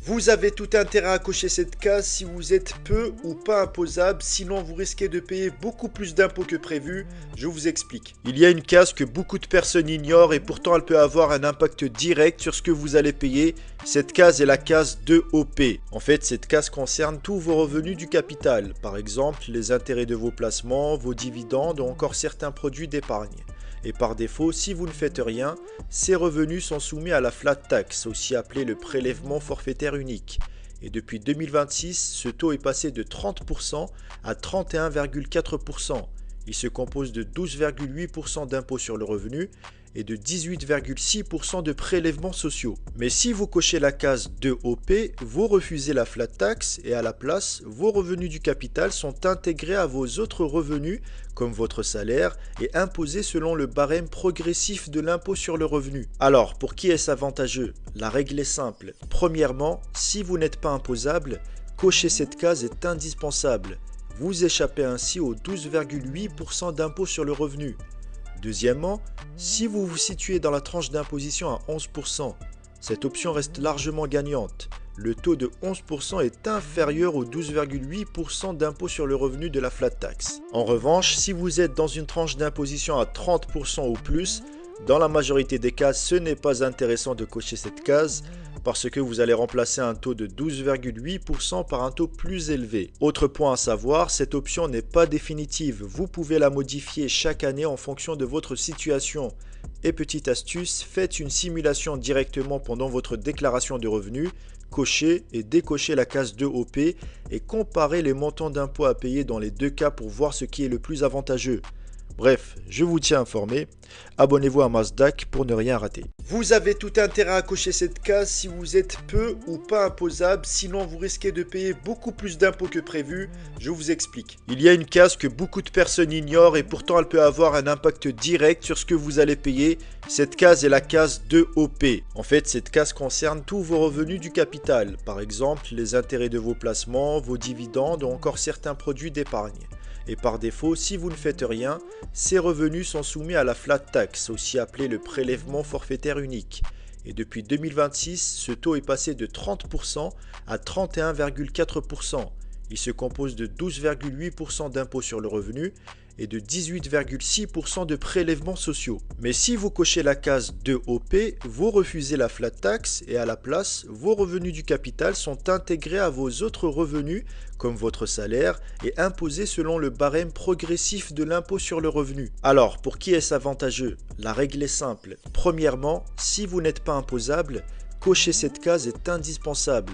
Vous avez tout intérêt à cocher cette case si vous êtes peu ou pas imposable, sinon vous risquez de payer beaucoup plus d'impôts que prévu. Je vous explique. Il y a une case que beaucoup de personnes ignorent et pourtant elle peut avoir un impact direct sur ce que vous allez payer. Cette case est la case 2OP. En fait, cette case concerne tous vos revenus du capital, par exemple les intérêts de vos placements, vos dividendes ou encore certains produits d'épargne. Et par défaut, si vous ne faites rien, ces revenus sont soumis à la flat tax, aussi appelé le prélèvement forfaitaire unique. Et depuis 2026, ce taux est passé de 30% à 31,4%. Il se compose de 12,8% d'impôt sur le revenu et de 18,6% de prélèvements sociaux. Mais si vous cochez la case 2OP, vous refusez la flat tax et à la place, vos revenus du capital sont intégrés à vos autres revenus comme votre salaire et imposés selon le barème progressif de l'impôt sur le revenu. Alors, pour qui est-ce avantageux? La règle est simple. Premièrement, si vous n'êtes pas imposable, cocher cette case est indispensable. Vous échappez ainsi aux 12,8% d'impôt sur le revenu. Deuxièmement, si vous vous situez dans la tranche d'imposition à 11%, cette option reste largement gagnante. Le taux de 11% est inférieur aux 12,8% d'impôt sur le revenu de la flat tax. En revanche, si vous êtes dans une tranche d'imposition à 30% ou plus, dans la majorité des cas, ce n'est pas intéressant de cocher cette case parce que vous allez remplacer un taux de 12,8% par un taux plus élevé. Autre point à savoir, cette option n'est pas définitive. Vous pouvez la modifier chaque année en fonction de votre situation. Et petite astuce, faites une simulation directement pendant votre déclaration de revenus, cochez et décochez la case 2OP et comparez les montants d'impôts à payer dans les deux cas pour voir ce qui est le plus avantageux. Bref, je vous tiens informé. Abonnez-vous à Mazdak pour ne rien rater. Vous avez tout intérêt à cocher cette case si vous êtes peu ou pas imposable, sinon vous risquez de payer beaucoup plus d'impôts que prévu. Je vous explique. Il y a une case que beaucoup de personnes ignorent et pourtant elle peut avoir un impact direct sur ce que vous allez payer. Cette case est la case 2OP. En fait, cette case concerne tous vos revenus du capital, par exemple les intérêts de vos placements, vos dividendes ou encore certains produits d'épargne. Et par défaut, si vous ne faites rien, ces revenus sont soumis à la flat tax, aussi appelé le prélèvement forfaitaire unique. Et depuis 2026, ce taux est passé de 30% à 31,4%. Il se compose de 12,8% d'impôt sur le revenu et de 18,6% de prélèvements sociaux. Mais si vous cochez la case 2OP, vous refusez la flat tax et à la place, vos revenus du capital sont intégrés à vos autres revenus comme votre salaire et imposés selon le barème progressif de l'impôt sur le revenu. Alors, pour qui est-ce avantageux? La règle est simple. Premièrement, si vous n'êtes pas imposable, cocher cette case est indispensable.